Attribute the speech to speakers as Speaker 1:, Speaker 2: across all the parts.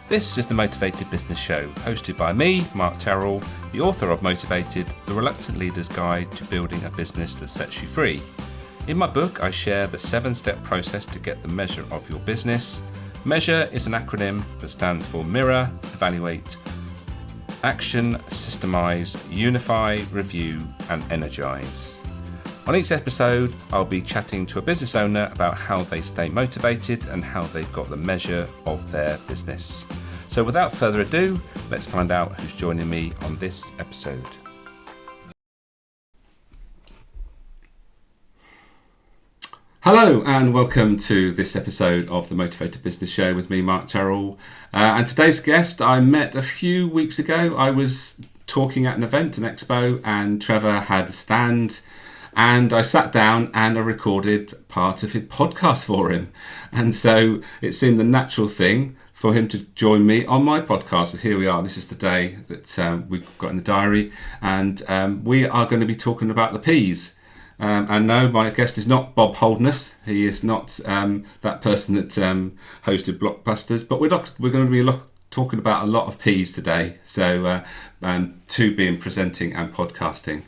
Speaker 1: This is the Motivated Business Show, hosted by me, Mark Terrell, the author of Motivated, the Reluctant Leader's Guide to Building a Business that Sets You Free. In my book, I share the 7-step process to get the measure of your business. M.E.A.S.U.R.E is an acronym that stands for Mirror, Evaluate, Action, Systemize, Unify, Review, and Energize. On each episode, I'll be chatting to a business owner about how they stay motivated and how they've got the measure of their business. So without further ado, let's find out who's joining me on this episode. Hello and welcome to this episode of the Motivated Business Show with me, Mark Terrell. And today's guest I met a few weeks ago. I was talking at an event, an expo, and Trevor had a stand. And I sat down and I recorded part of his podcast for him. And so it seemed the natural thing for him to join me on my podcast. So here we are. This is the day that we've got in the diary. And we are going to be talking about the P's. And no, my guest is not Bob Holdness. He is not that person that hosted Blockbusters. But we're going to be talking about a lot of P's today. So two being presenting and podcasting.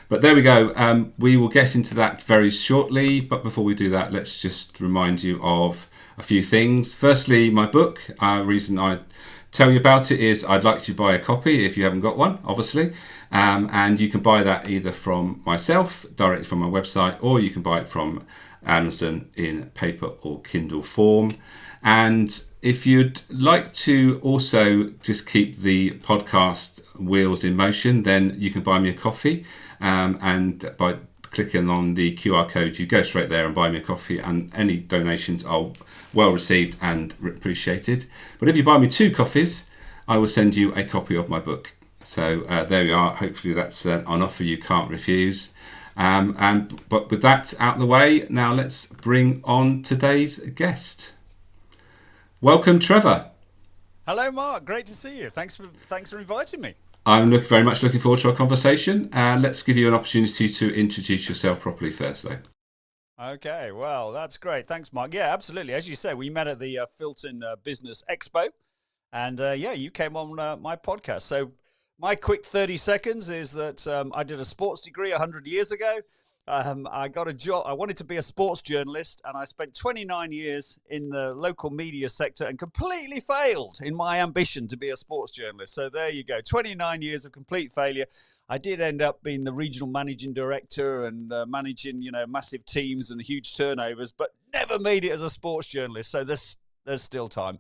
Speaker 1: But there we go. We will get into that very shortly. But before we do that, let's just remind you of a few things. Firstly, my book. Reason I tell you about it is I'd like you to buy a copy if you haven't got one, obviously. And you can buy that either from myself, directly from my website, or you can buy it from Amazon in paper or Kindle form. And if you'd like to also just keep the podcast wheels in motion, then you can buy me a coffee. And by clicking on the QR code, you go straight there and buy me a coffee, and any donations are well received and appreciated. But if you buy me 2 coffees, I will send you a copy of my book. So there we are. Hopefully that's an offer you can't refuse. But with that out of the way, now let's bring on today's guest. Welcome, Trevor.
Speaker 2: Hello, Mark. Great to see you. Thanks for inviting me.
Speaker 1: I'm very much looking forward to our conversation. Let's give you an opportunity to introduce yourself properly first, though.
Speaker 2: Okay, well, that's great. Thanks, Mark. Yeah, absolutely. As you said, we met at the Filton Business Expo, and you came on my podcast. So my quick 30 seconds is that I did a sports degree 100 years ago. I got a job. I wanted to be a sports journalist, and I spent 29 years in the local media sector and completely failed in my ambition to be a sports journalist. So there you go, 29 years of complete failure. I did end up being the regional managing director and managing, massive teams and huge turnovers, but never made it as a sports journalist. So there's still time.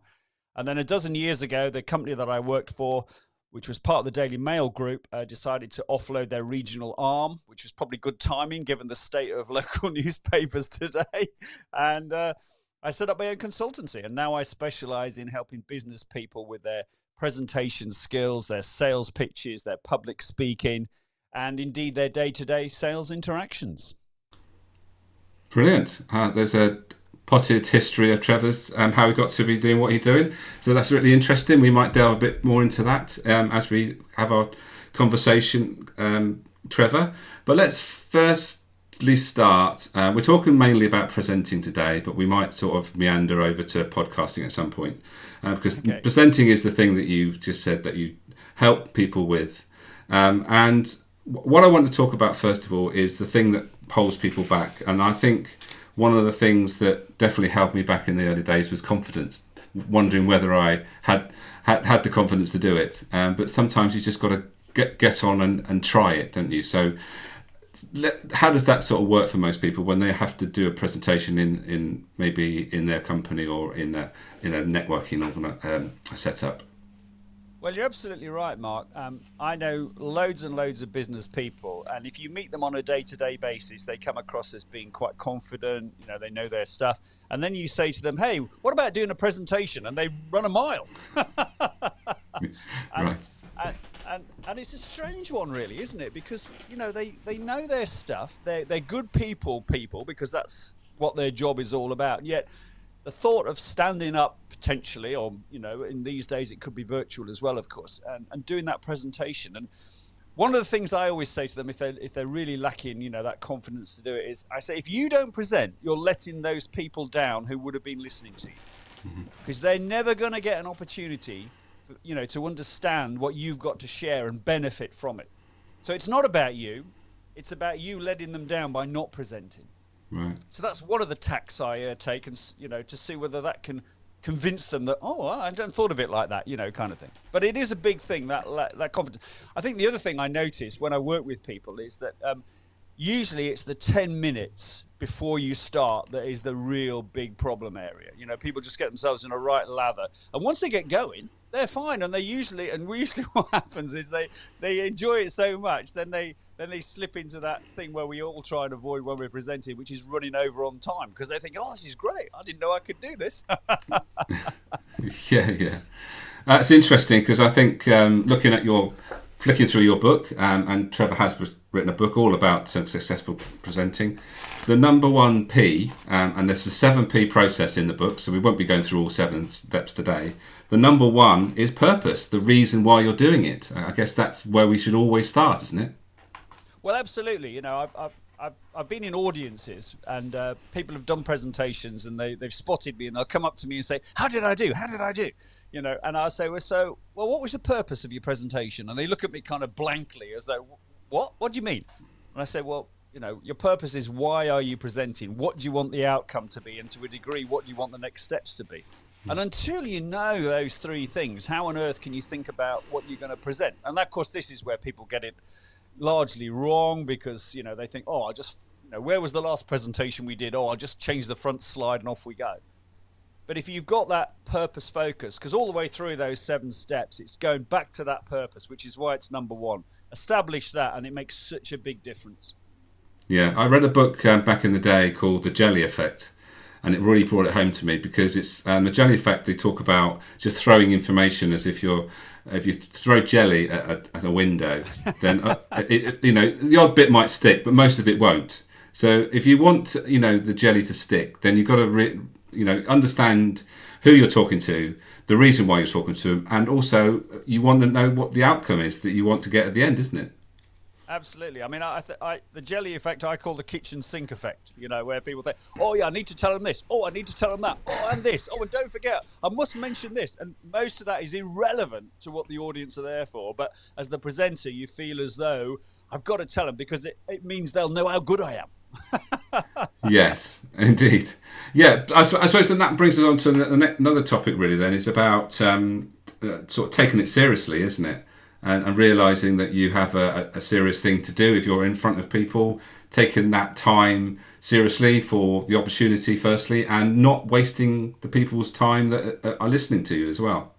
Speaker 2: And then a dozen years ago, the company that I worked for, which was part of the Daily Mail group, decided to offload their regional arm, which was probably good timing given the state of local newspapers today. And I set up my own consultancy, and now I specialize in helping business people with their presentation skills, their sales pitches, their public speaking, and indeed their day-to-day sales interactions.
Speaker 1: Brilliant. There's a potted history of Trevor's, how he got to be doing what he's doing. So that's really interesting. We might delve a bit more into that as we have our conversation, Trevor. But let's firstly start. We're talking mainly about presenting today, but we might sort of meander over to podcasting at some point. Because presenting is the thing that you just said that you help people with. And what I want to talk about first of all is the thing that holds people back. And I think one of the things that definitely held me back in the early days was confidence, wondering whether I had the confidence to do it. But sometimes you just got to get on and try it, don't you? So how does that sort of work for most people when they have to do a presentation in maybe in their company or in a networking setup?
Speaker 2: Well, you're absolutely right, Mark. I know loads and loads of business people, and if you meet them on a day-to-day basis, they come across as being quite confident, they know their stuff. And then you say to them, hey, what about doing a presentation? And they run a mile.
Speaker 1: Right.
Speaker 2: And it's a strange one, really, isn't it? Because, they know their stuff. They're good people because that's what their job is all about. Yet the thought of standing up potentially, or, in these days it could be virtual as well, of course, and doing that presentation. And one of the things I always say to them if they're really lacking, that confidence to do it is, I say, if you don't present, you're letting those people down who would have been listening to you. because they're never going to get an opportunity, to understand what you've got to share and benefit from it. So it's not about you. It's about you letting them down by not presenting.
Speaker 1: Right.
Speaker 2: So that's one of the tacks I take, and to see whether that can convince them that, I hadn't thought of it like that, kind of thing. But it is a big thing, that confidence. I think the other thing I notice when I work with people is that usually it's the 10 minutes before you start that is the real big problem area. People just get themselves in a right lather, and once they get going, they're fine. And usually what happens is they enjoy it so much, then they slip into that thing where we all try and avoid when we're presenting, which is running over on time, because they think, this is great, I didn't know I could do this.
Speaker 1: Yeah. It's interesting, because I think flicking through your book, and Trevor has written a book all about successful presenting. The number one P, and there's a 7P process in the book, so we won't be going through all 7 steps today. The number one is purpose, the reason why you're doing it. I guess that's where we should always start, isn't it?
Speaker 2: Well, absolutely. I've been in audiences, and people have done presentations, and they've spotted me, and they'll come up to me and say, "How did I do? How did I do?" And I'll say, well, what was the purpose of your presentation? And they look at me kind of blankly, as though, "What? What do you mean?" And I say, well, your purpose is, why are you presenting? What do you want the outcome to be? And to a degree, what do you want the next steps to be? And until you know those 3 things, how on earth can you think about what you're going to present? And of course, this is where people get it largely wrong, because they think, I just where was the last presentation we did? I'll just change the front slide and off we go. But if you've got that purpose focus, because all the way through those 7 steps, it's going back to that purpose, which is why it's number 1. Establish that, and it makes such a big difference.
Speaker 1: Yeah, I read a book back in the day called The Jelly Effect, and it really brought it home to me, because it's the jelly effect. They talk about just throwing information, as if you throw jelly at a window, then the odd bit might stick, but most of it won't. So if you want the jelly to stick, then you've got to understand who you're talking to, the reason why you're talking to them, and also you want to know what the outcome is that you want to get at the end, isn't it?
Speaker 2: Absolutely. I mean, the jelly effect I call the kitchen sink effect, where people think, I need to tell them this. I need to tell them that. And this. And don't forget, I must mention this. And most of that is irrelevant to what the audience are there for. But as the presenter, you feel as though I've got to tell them, because it means they'll know how good I am.
Speaker 1: Yes, indeed. Yeah, I suppose then that brings us on to another topic, really, then. It's about sort of taking it seriously, isn't it? And realising that you have a serious thing to do if you're in front of people, taking that time seriously for the opportunity, firstly, and not wasting the people's time that are listening to you as well.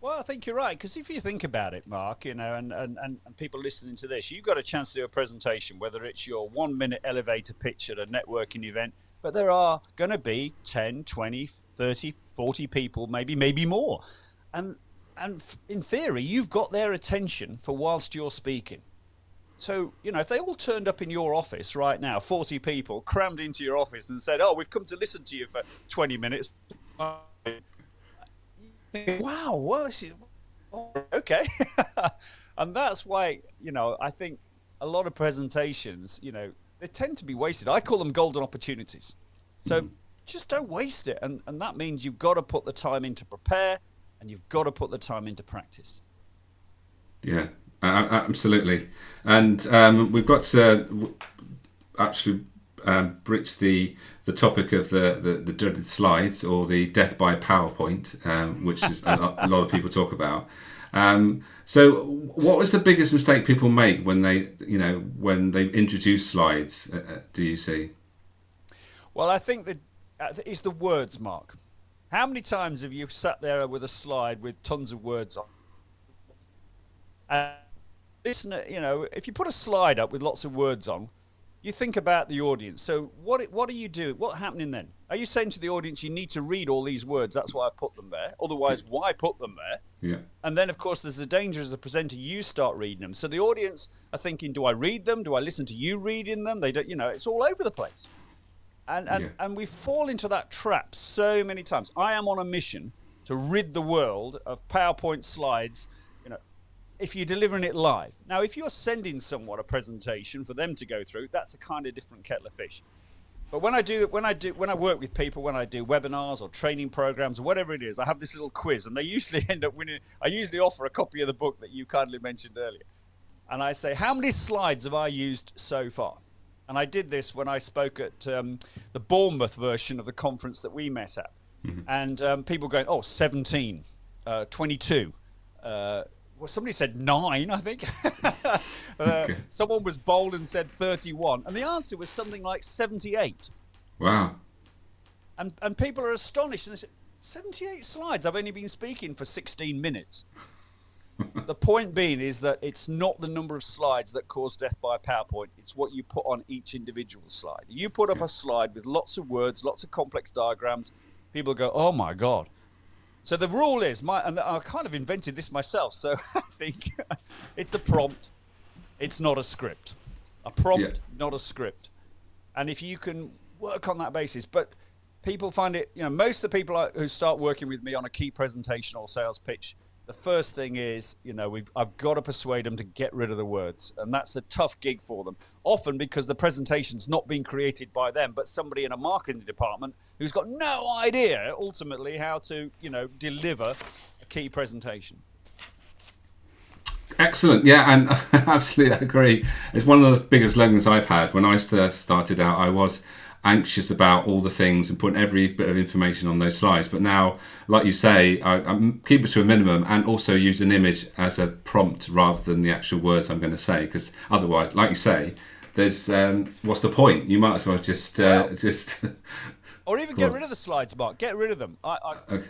Speaker 2: Well, I think you're right, because if you think about it, Mark, and people listening to this, you've got a chance to do a presentation, whether it's your 1-minute elevator pitch at a networking event, but there are going to be 10, 20, 30, 40 people, maybe more. And in theory, you've got their attention for whilst you're speaking. So, if they all turned up in your office right now, 40 people crammed into your office and said, we've come to listen to you for 20 minutes. Wow, okay. And that's why, I think a lot of presentations, they tend to be wasted. I call them golden opportunities. So just don't waste it. And that means you've got to put the time in to prepare, and you've got to put the time into practice.
Speaker 1: Yeah, absolutely. And we've got to actually breach the topic of the dreaded slides, or the death by PowerPoint, which is a lot of people talk about. So what was the biggest mistake people make when they introduce slides, do you see?
Speaker 2: Well, I think that it's the words, Mark. How many times have you sat there with a slide with tons of words on? And listen, if you put a slide up with lots of words on, you think about the audience. So what are you doing? What's happening then? Are you saying to the audience, you need to read all these words? That's why I put them there. Otherwise, why put them there?
Speaker 1: Yeah. And
Speaker 2: then, of course, there's the danger as the presenter, you start reading them. So the audience are thinking, do I read them? Do I listen to you reading them? They don't, it's all over the place. And we fall into that trap so many times. I am on a mission to rid the world of PowerPoint slides, if you're delivering it live. Now, if you're sending someone a presentation for them to go through, that's a kind of different kettle of fish. But when I work with people, when I do webinars or training programs or whatever it is, I have this little quiz, and they usually end up winning. I usually offer a copy of the book that you kindly mentioned earlier, and I say, how many slides have I used so far? And I did this when I spoke at the Bournemouth version of the conference that we met at, and people going, 17, 22. Well, somebody said 9, I think.
Speaker 1: Okay.
Speaker 2: Someone was bold and said 31, and the answer was something like 78.
Speaker 1: Wow.
Speaker 2: And people are astonished, and they said, 78 slides? I've only been speaking for 16 minutes. The point being is that it's not the number of slides that cause death by PowerPoint. It's what you put on each individual slide. You put up a slide with lots of words, lots of complex diagrams, people go, oh my God. So the rule is, and I kind of invented this myself, so I think it's a prompt. It's not a script. A prompt, not a script. And if you can work on that basis, but people find it, most of the people who start working with me on a key presentation or sales pitch, the first thing is, I've got to persuade them to get rid of the words. And that's a tough gig for them. Often because the presentation's not being created by them, but somebody in a marketing department who's got no idea, ultimately, how to, deliver a key presentation.
Speaker 1: Excellent. Yeah, and absolutely agree. It's one of the biggest learnings I've had. When I first started out, I was anxious about all the things and putting every bit of information on those slides. But now, like you say, I keep it to a minimum and also use an image as a prompt rather than the actual words I'm going to say. Because otherwise, like you say, there's what's the point? You might as well just
Speaker 2: or even get rid of the slides, Mark. Get rid of them.
Speaker 1: Okay.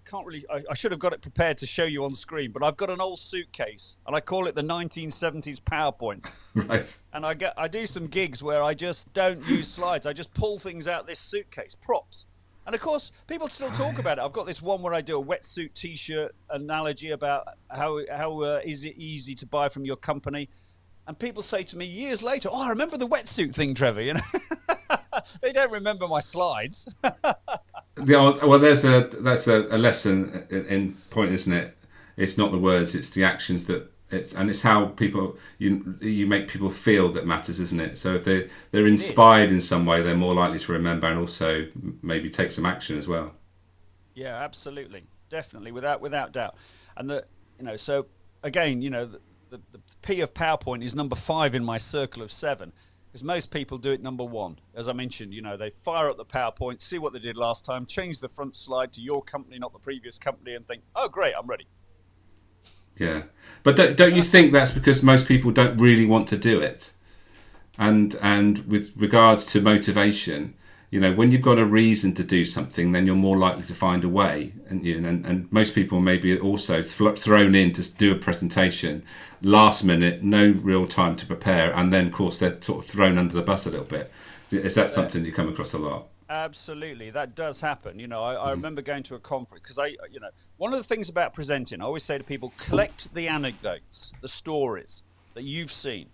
Speaker 2: Can't really. I should have got it prepared to show you on screen, but I've got an old suitcase, and I call it the 1970s PowerPoint.
Speaker 1: Right.
Speaker 2: And I do some gigs where I just don't use slides. I just pull things out this suitcase, props. And of course, people still talk about it. I've got this one where I do a wetsuit T-shirt analogy about how is it easy to buy from your company, and people say to me years later, "Oh, I remember the wetsuit thing, Trevor." They don't remember my slides.
Speaker 1: Well, that's a lesson in point, isn't it? It's not the words; it's the actions it's how people you make people feel that matters, isn't it? So if they're inspired in some way, they're more likely to remember and also maybe take some action as well. Yeah,
Speaker 2: absolutely, definitely, without doubt. And so again, the P of PowerPoint is number 5 in my circle of 7. Because most people do it number 1. As I mentioned, they fire up the PowerPoint, see what they did last time, change the front slide to your company, not the previous company, and think, oh, great, I'm ready.
Speaker 1: Yeah. But don't you think that's because most people don't really want to do it? And with regards to motivation, when you've got a reason to do something, then you're more likely to find a way. And most people may be also thrown in to do a presentation last minute, no real time to prepare, and then of course they're sort of thrown under the bus a little bit. Is that something you come across a lot?
Speaker 2: Absolutely, that does happen. I remember going to a conference because one of the things about presenting, I always say to people, collect the anecdotes, the stories that you've seen.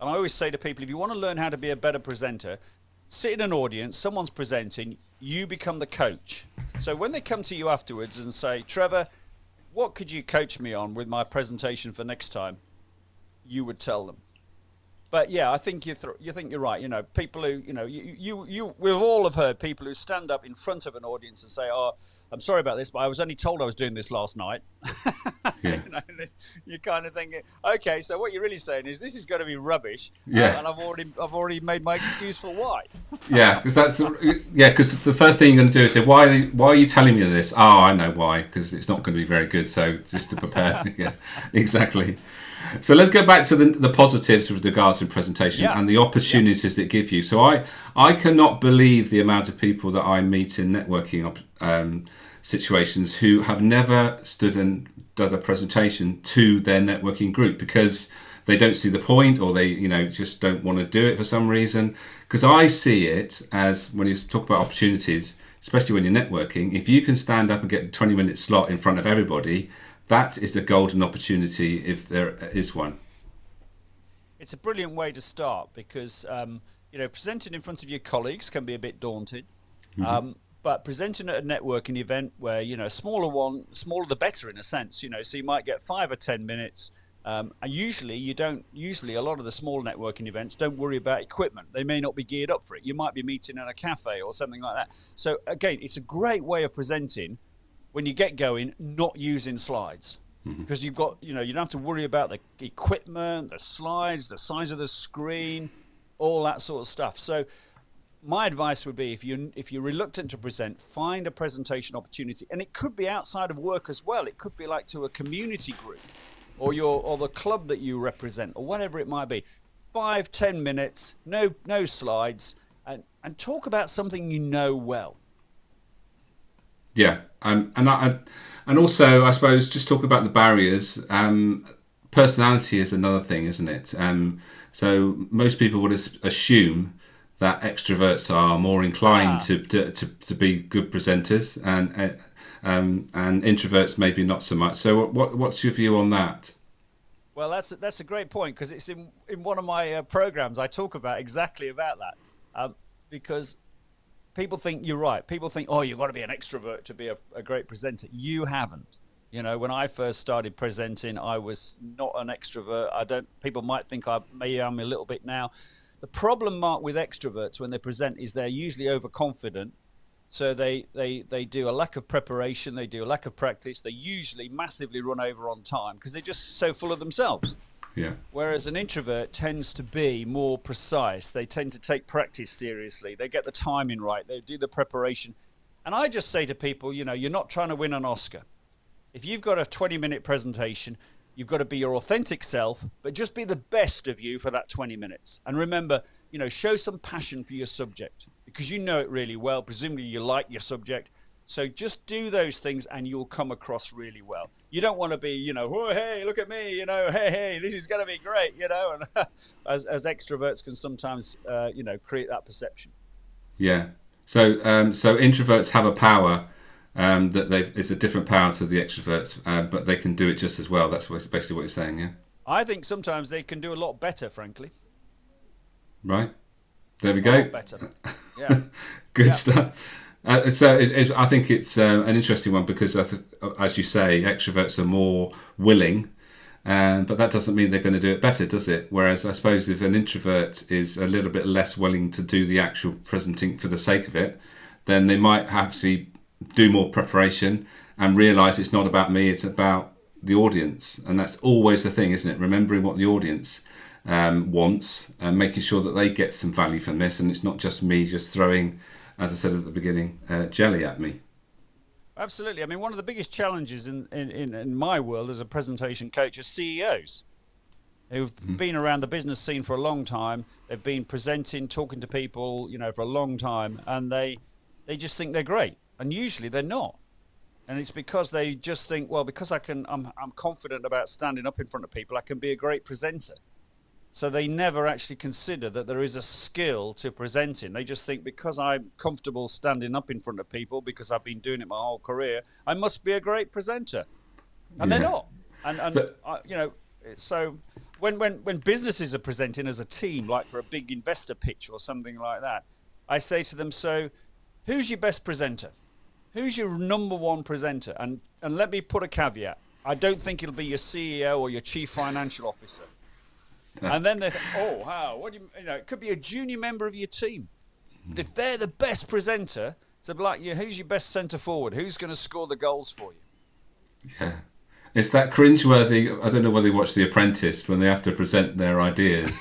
Speaker 2: And I always say to people, if you want to learn how to be a better presenter, sit in an audience, someone's presenting, you become the coach. So when they come to you afterwards and say, Trevor, what could you coach me on with my presentation for next time? You would tell them. But yeah, I think you think you're right. People who we've all have heard people who stand up in front of an audience and say, "Oh, I'm sorry about this, but I was only told I was doing this last night."
Speaker 1: Yeah.
Speaker 2: You're kind of thinking, okay, so what you're really saying is this is going to be rubbish.
Speaker 1: Yeah.
Speaker 2: And I've already made my excuse for why.
Speaker 1: Yeah, because the first thing you're going to do is say, why are you telling me this? Oh, I know why, because it's not going to be very good. So just to prepare. Yeah, exactly. So let's go back to the positives with regards to presentation and the opportunities that give you. So I cannot believe the amount of people that I meet in networking situations who have never stood and done a presentation to their networking group because they don't see the point, or they just don't want to do it for some reason. Because I see it as, when you talk about opportunities, especially when you're networking, if you can stand up and get a 20-minute slot in front of everybody, that is a golden opportunity if there is one.
Speaker 2: It's a brilliant way to start because, presenting in front of your colleagues can be a bit daunting. Mm-hmm. But presenting at a networking event where, smaller the better in a sense, so you might get 5 or 10 minutes And usually a lot of the small networking events don't worry about equipment. They may not be geared up for it. You might be meeting in a cafe or something like that. So again, it's a great way of presenting when you get going, not using slides. Because you've got, you don't have to worry about the equipment, the slides, the size of the screen, all that sort of stuff. So my advice would be, if you're reluctant to present, find a presentation opportunity. And it could be outside of work as well. It could be like to a community group or the club that you represent or whatever it might be. 5-10 minutes, no slides, and talk about something you know well.
Speaker 1: Yeah, and also, I suppose, just talk about the barriers. Personality is another thing, isn't it? So most people would assume that extroverts are more inclined to be good presenters, and introverts maybe not so much. So what's your view on that?
Speaker 2: Well, that's a great point, because it's in one of my programs. I talk exactly about that, because people think you're right. People think, oh, you've got to be an extrovert to be a great presenter. You haven't. When I first started presenting, I was not an extrovert. People might think I'm a little bit now. The problem, Mark, with extroverts when they present is they're usually overconfident. So they do a lack of preparation. They do a lack of practice. They usually massively run over on time because they're just so full of themselves.
Speaker 1: Yeah.
Speaker 2: Whereas an introvert tends to be more precise. They tend to take practice seriously. They get the timing right. They do the preparation. And I just say to people, you're not trying to win an Oscar. If you've got a 20-minute presentation, you've got to be your authentic self, but just be the best of you for that 20 minutes. And remember, show some passion for your subject, because you know it really well. Presumably you like your subject. So just do those things and you'll come across really well. You don't want to be, oh, hey, look at me, hey, this is going to be great, and as extroverts can sometimes, create that perception.
Speaker 1: Yeah. So introverts have a power it's a different power to the extroverts, but they can do it just as well. That's basically what you're saying, yeah?
Speaker 2: I think sometimes they can do a lot better, frankly.
Speaker 1: Right. There we
Speaker 2: A
Speaker 1: go.
Speaker 2: lot better. Yeah.
Speaker 1: Good stuff. So I think it's an interesting one because, as you say, extroverts are more willing, but that doesn't mean they're going to do it better, does it? Whereas I suppose if an introvert is a little bit less willing to do the actual presenting for the sake of it, then they might actually do more preparation and realise it's not about me, it's about the audience. And that's always the thing, isn't it? Remembering what the audience wants and making sure that they get some value from this, and it's not just me just throwing, as I said at the beginning, jelly at me.
Speaker 2: Absolutely. I mean, one of the biggest challenges in my world as a presentation coach are CEOs who've been around the business scene for a long time. They've been presenting, talking to people, for a long time, and they just think they're great. And usually they're not. And it's because they just think, well, because I'm confident about standing up in front of people, I can be a great presenter. So they never actually consider that there is a skill to presenting. They just think, because I'm comfortable standing up in front of people, because I've been doing it my whole career, I must be a great presenter. And they're not. So when businesses are presenting as a team, like for a big investor pitch or something like that, I say to them, so who's your best presenter? Who's your number one presenter? And let me put a caveat. I don't think it'll be your CEO or your chief financial officer. And then they think, oh, wow, what do you it could be a junior member of your team. But if they're the best presenter, it's like, who's your best centre forward? Who's going to score the goals for you?
Speaker 1: Yeah. It's that cringeworthy, I don't know whether you watch The Apprentice, when they have to present their ideas.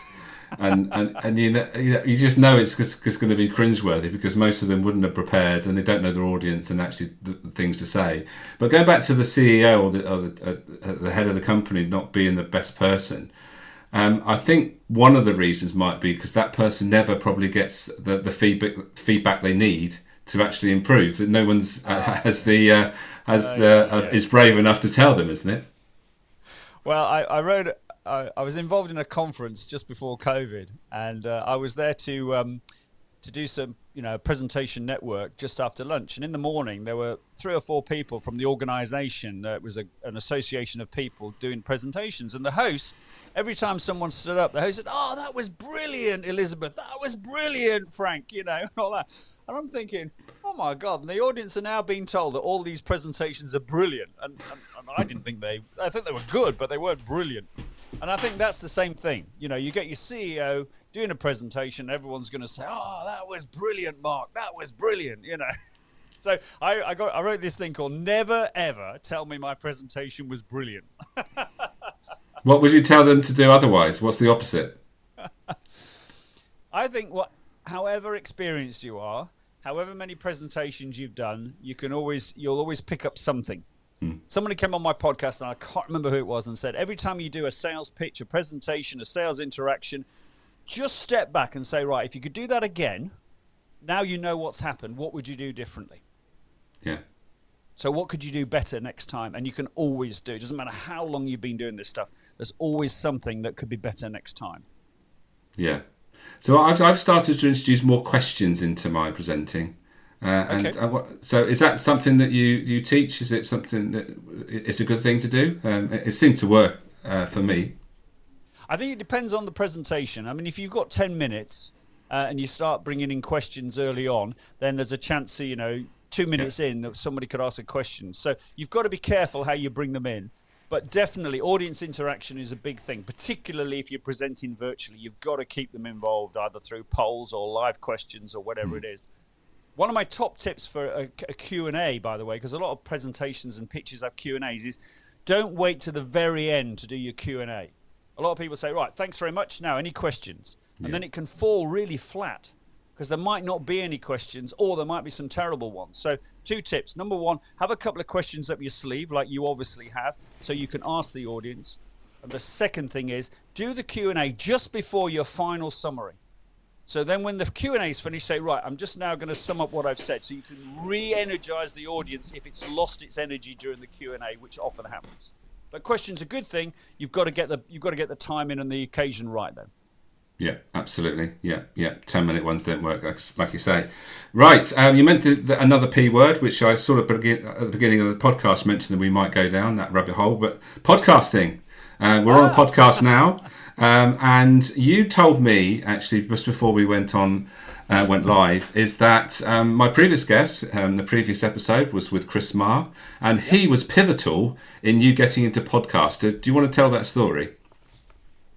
Speaker 1: and you just know it's going to be cringeworthy because most of them wouldn't have prepared and they don't know their audience and actually the things to say. But going back to the CEO or the head of the company not being the best person, I think one of the reasons might be because that person never probably gets the feedback they need to actually improve. That no one's is brave enough to tell them, isn't it?
Speaker 2: Well, I was involved in a conference just before COVID, and I was there to do some, presentation network just after lunch. And in the morning, there were 3 or 4 people from the organisation. It was an association of people doing presentations. And the host, every time someone stood up, the host said, "Oh, that was brilliant, Elizabeth. That was brilliant, Frank," and all that. And I'm thinking, oh my God, and the audience are now being told that all these presentations are brilliant. And I didn't think I think they were good, but they weren't brilliant. And I think that's the same thing. You know, you get your CEO doing a presentation, everyone's going to say, "Oh, that was brilliant, Mark. That was brilliant." You know. So I wrote this thing called "Never Ever Tell Me My Presentation Was Brilliant."
Speaker 1: What would you tell them to do otherwise? What's the opposite?
Speaker 2: I think however experienced you are, however many presentations you've done, you'll always pick up something. Somebody came on my podcast, and I can't remember who it was, and said, every time you do a sales pitch, a presentation, a sales interaction, just step back and say, right, if you could do that again, now you know what's happened, what would you do differently?
Speaker 1: Yeah.
Speaker 2: So what could you do better next time? And you can always do. It doesn't matter how long you've been doing this stuff. There's always something that could be better next time.
Speaker 1: Yeah. So I've started to introduce more questions into my presenting.
Speaker 2: Okay.
Speaker 1: So is that something that you teach? Is it something that it's a good thing to do? It seemed to work for me.
Speaker 2: I think it depends on the presentation. I mean, if you've got 10 minutes and you start bringing in questions early on, then there's a chance, 2 minutes in, that somebody could ask a question. So you've got to be careful how you bring them in. But definitely, audience interaction is a big thing, particularly if you're presenting virtually. You've got to keep them involved, either through polls or live questions or whatever it is. One of my top tips for a Q&A, by the way, because a lot of presentations and pitches have Q&As, is don't wait to the very end to do your Q&A. A lot of people say, right, thanks very much. Now, any questions? And then it can fall really flat because there might not be any questions, or there might be some terrible ones. So 2 tips. Number 1, have a couple of questions up your sleeve, like you obviously have, so you can ask the audience. And the second thing is, do the Q&A just before your final summary. So then when the Q&A is finished, say, right, I'm just now going to sum up what I've said, so you can re-energize the audience if it's lost its energy during the Q&A, which often happens. But questions are a good thing. You've got to get the timing and the occasion right then.
Speaker 1: Yeah, absolutely. Yeah. 10-minute ones don't work, like you say. Right. You meant another P word, which I sort of at the beginning of the podcast mentioned that we might go down that rabbit hole, but podcasting. We're on a podcast now. And you told me, actually, just before we went live, is that my previous guest, the previous episode, was with Chris M.E.A.S.U.R.E, and he was pivotal in you getting into podcasting. Do you want to tell that story?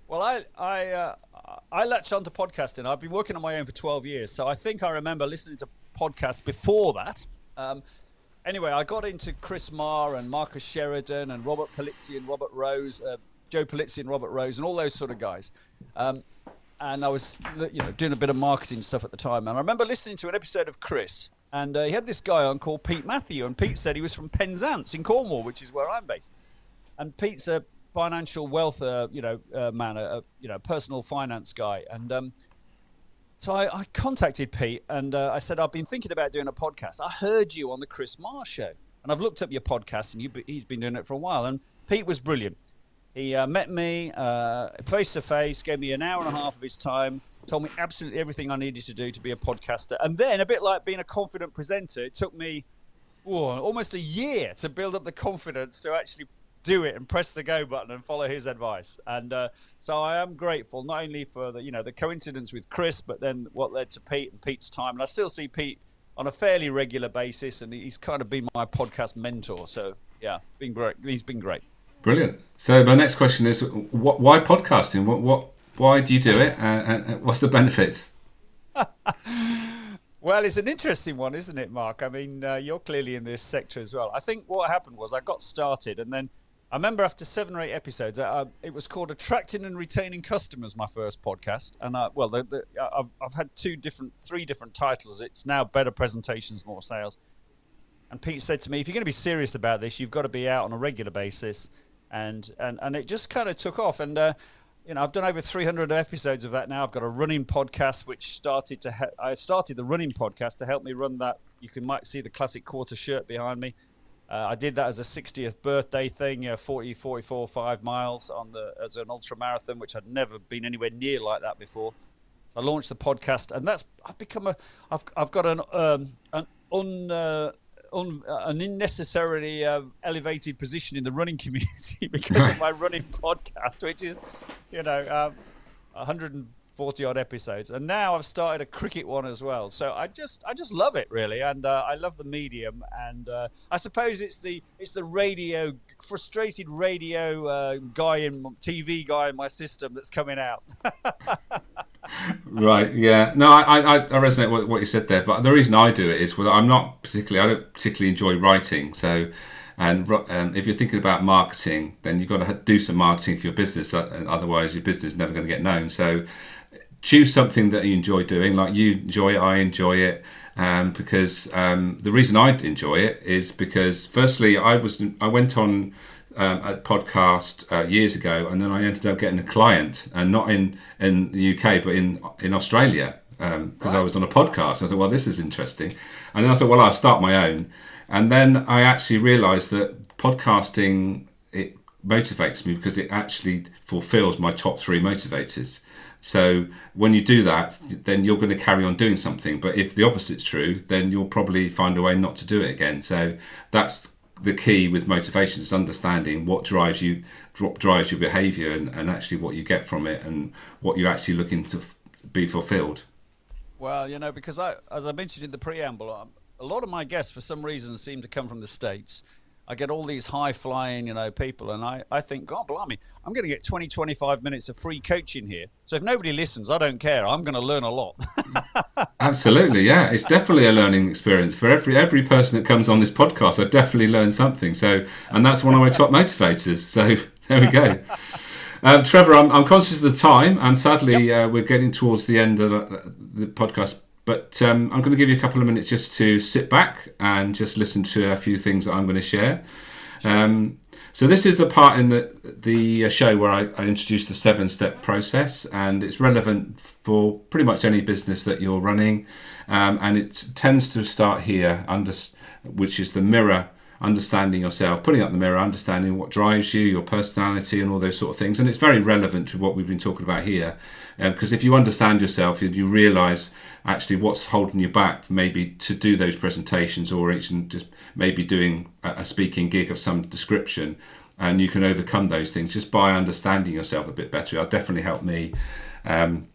Speaker 2: Well, I latched onto podcasting. I've been working on my own for 12 years, so I think I remember listening to podcasts before that. Anyway, I got into Chris M.E.A.S.U.R.E and Marcus Sheridan and Robert Polizzi and Robert Rose, Joe Polizzi and Robert Rose, and all those sort of guys. And I was, doing a bit of marketing stuff at the time. And I remember listening to an episode of Chris, and he had this guy on called Pete Matthew, and Pete said he was from Penzance in Cornwall, which is where I'm based. And Pete's a financial wealth, man, a personal finance guy. And so I contacted Pete, and I said, I've been thinking about doing a podcast. I heard you on the Chris M.E.A.S.U.R.E show, and I've looked up your podcast, and he's been doing it for a while. And Pete was brilliant. He met me face to face, gave me an hour and a half of his time, told me absolutely everything I needed to do to be a podcaster. And then, a bit like being a confident presenter, it took me almost a year to build up the confidence to actually do it and press the go button and follow his advice. And so I am grateful, not only for the coincidence with Chris, but then what led to Pete and Pete's time. And I still see Pete on a fairly regular basis, and he's kind of been my podcast mentor. So yeah, been great. He's been great.
Speaker 1: Brilliant. So my next question is, why podcasting? Why do you do it? And what's the benefits?
Speaker 2: Well, it's an interesting one, isn't it, Mark? I mean, you're clearly in this sector as well. I think what happened was I got started, and then I remember after 7 or 8 episodes, it was called Attracting and Retaining Customers, my first podcast. And I've had 3 different titles. It's now Better Presentations, More Sales. And Pete said to me, if you're going to be serious about this, you've got to be out on a regular basis. And it just kind of took off. And I've done over 300 episodes of that now. I've got a running podcast, which I started the running podcast to help me run that. Might see the classic quarter shirt behind me. I did that as a 60th birthday thing, 44, 5 miles as an ultra marathon, which I'd never been anywhere near like that before. So I launched the podcast, and I've got an unnecessarily elevated position in the running community because of my running podcast, which is, 100 40 odd episodes, and now I've started a cricket one as well. So I just love it really, and I love the medium, and I suppose it's the frustrated radio TV guy in my system that's coming out.
Speaker 1: Right. Yeah. No, I resonate with what you said there. But the reason I do it is, well, I don't particularly enjoy writing. So, and if you're thinking about marketing, then you've got to do some marketing for your business. Otherwise, your business is never going to get known. So, choose something that you enjoy doing. Like you enjoy it, I enjoy it. Because the reason I enjoy it is because, firstly, I went on a podcast years ago, and then I ended up getting a client, and not in the UK, but in Australia, because I was on a podcast. I thought, well, this is interesting, and then I thought, well, I'll start my own, and then I actually realised that podcasting, it motivates me because it actually fulfills my top 3 motivators. So when you do that, then you're going to carry on doing something. But if the opposite's true, then you'll probably find a way not to do it again. So that's the key with motivation, is understanding what drives your behaviour, and actually what you get from it, and what you're actually looking to be fulfilled.
Speaker 2: Well, because as I mentioned in the preamble, a lot of my guests, for some reason, seem to come from the States. I get all these high-flying, people, and I think, God blimey, I'm going to get 20, 25 minutes of free coaching here. So if nobody listens, I don't care. I'm going to learn a lot.
Speaker 1: Absolutely, yeah. It's definitely a learning experience. For every person that comes on this podcast, I definitely learn something. So, and that's one of my top motivators. So there we go. Trevor, I'm conscious of the time, and sadly, we're getting towards the end of the podcast. But I'm going to give you a couple of minutes just to sit back and just listen to a few things that I'm going to share. So this is the part in the show where I introduce the 7-step process, and it's relevant for pretty much any business that you're running. And it tends to start here, which is the mirror, understanding yourself, putting up the mirror, understanding what drives you, your personality, and all those sort of things. And it's very relevant to what we've been talking about here, because if you understand yourself, you realise actually what's holding you back, maybe to do those presentations, or even just maybe doing a speaking gig of some description, and you can overcome those things just by understanding yourself a bit better. It'll definitely help me. And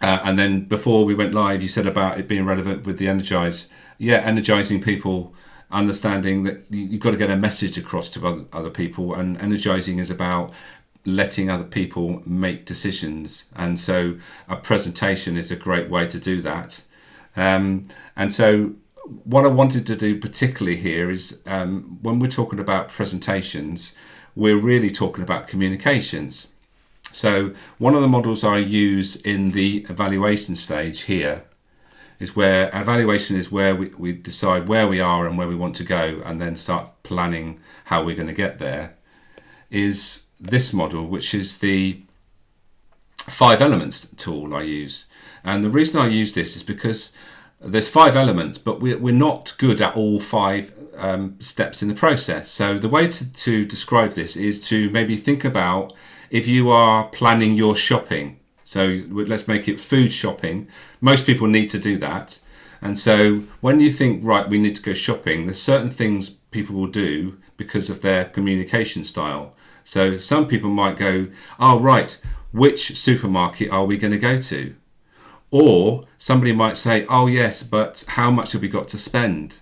Speaker 1: then before we went live, you said about it being relevant with the energizing people, understanding that you've got to get a message across to other people, and energizing is about letting other people make decisions, and so a presentation is a great way to do that. And so what I wanted to do particularly here is, when we're talking about presentations, we're really talking about communications. So one of the models I use in the evaluation stage here is where evaluation is where we decide where we are and where we want to go, and then start planning how we're going to get there, is this model, which is the 5 elements tool I use. And the reason I use this is because there's 5 elements, but we're not good at all 5 steps in the process. So the way to describe this is to maybe think about if you are planning your shopping. So let's make it food shopping. Most people need to do that. And so when you think, right, we need to go shopping, there's certain things people will do because of their communication style. So some people might go, oh, right, which supermarket are we going to go to? Or somebody might say, oh, yes, but how much have we got to spend?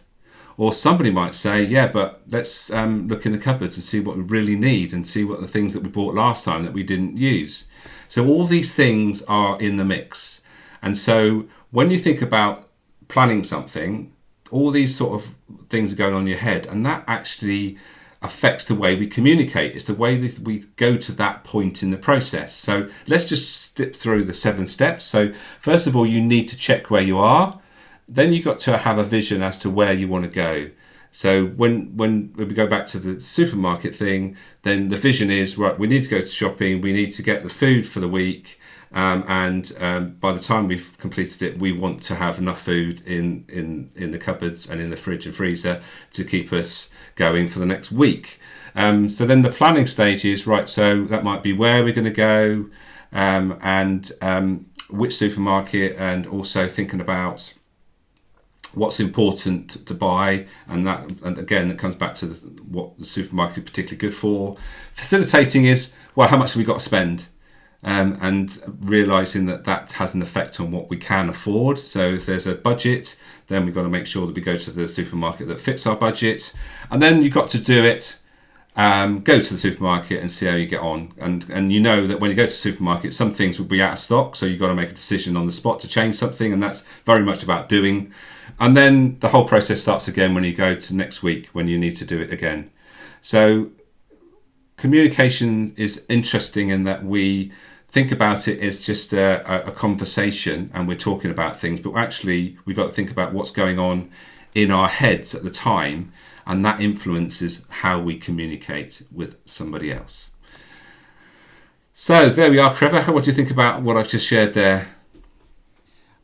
Speaker 1: Or somebody might say, yeah, but let's look in the cupboards and see what we really need, and see what the things that we bought last time that we didn't use. So all these things are in the mix. And so when you think about planning something, all these sort of things are going on in your head, and that actually affects the way we communicate. It's the way that we go to that point in the process. So let's just skip through the 7 steps. So first of all, you need to check where you are. Then you've got to have a vision as to where you want to go. So when we go back to the supermarket thing, then the vision is, right, we need to go to shopping, we need to get the food for the week, and by the time we've completed it, we want to have enough food in the cupboards and in the fridge and freezer to keep us going for the next week. So then the planning stage is, right, so that might be where we're going to go, and which supermarket, and also thinking about what's important to buy, and again, it comes back to what the supermarket is particularly good for. Facilitating is, well, how much have we got to spend? and realising that that has an effect on what we can afford. So if there's a budget, then we've got to make sure that we go to the supermarket that fits our budget. And then you've got to do it. Go to the supermarket and see how you get on. And you know that when you go to the supermarket, some things will be out of stock. So you've got to make a decision on the spot to change something. And that's very much about doing. And then the whole process starts again when you go to next week, when you need to do it again. So communication is interesting in that we think about it as just a conversation and we're talking about things, but actually we've got to think about what's going on in our heads at the time, and that influences how we communicate with somebody else. So there we are, Trevor. What do you think about what I've just shared there?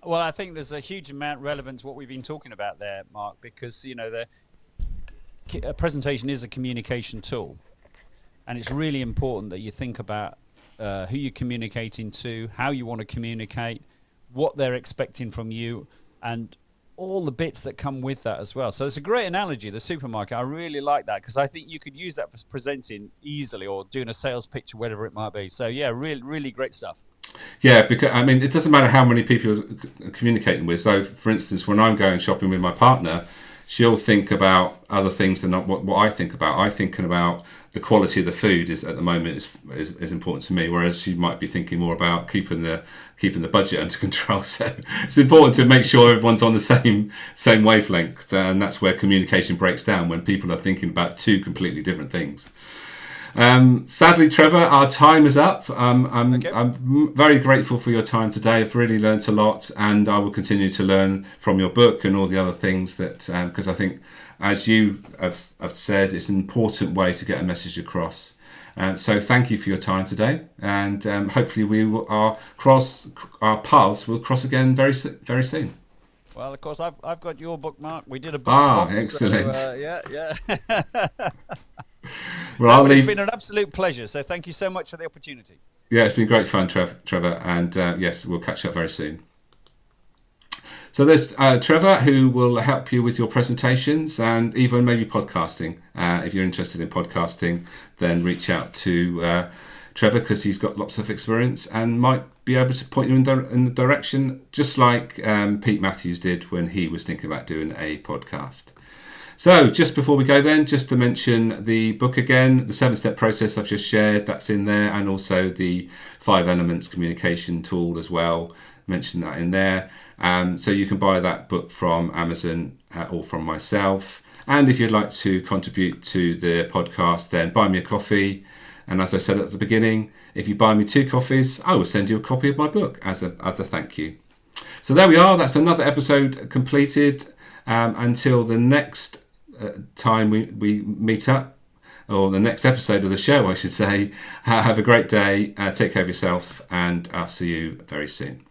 Speaker 2: Well, I think there's a huge amount relevant to what we've been talking about there, Mark, because a presentation is a communication tool, and it's really important that you think about who you're communicating to, how you want to communicate, what they're expecting from you, and all the bits that come with that as well. So it's a great analogy, the supermarket. I really like that, because I think you could use that for presenting easily or doing a sales pitch or whatever it might be. So yeah, really, really great stuff.
Speaker 1: Yeah, because I mean, it doesn't matter how many people you're communicating with. So for instance, when I'm going shopping with my partner, she'll think about other things than what I think about. I'm thinking about the quality of the food is at the moment is important to me, whereas she might be thinking more about keeping the budget under control. So it's important to make sure everyone's on the same wavelength, and that's where communication breaks down, when people are thinking about two completely different things. Sadly, Trevor, our time is up. I'm very grateful for your time today. I've really learnt a lot, and I will continue to learn from your book and all the other things that, because I think, as you have said, it's an important way to get a message across. So thank you for your time today, and hopefully our paths will cross again very soon.
Speaker 2: Well, of course, I've got your book, Mark. We did a book swap.
Speaker 1: Excellent.
Speaker 2: So, yeah.
Speaker 1: Well,
Speaker 2: it's been an absolute pleasure. So thank you so much for the opportunity.
Speaker 1: Yeah, it's been great fun, Trevor. And yes, we'll catch up very soon. So there's Trevor, who will help you with your presentations and even maybe podcasting. If you're interested in podcasting, then reach out to Trevor, because he's got lots of experience and might be able to point you in the direction, just like Pete Matthews did when he was thinking about doing a podcast. So just before we go then, just to mention the book again, the 7-step process I've just shared, that's in there, and also the 5 elements communication tool as well, mention that in there. So you can buy that book from Amazon or from myself. And if you'd like to contribute to the podcast, then buy me a coffee. And as I said at the beginning, if you buy me 2 coffees, I will send you a copy of my book as a thank you. So there we are. That's another episode completed. Until the next time we meet up, or the next episode of the show, I should say, have a great day. Take care of yourself, and I'll see you very soon.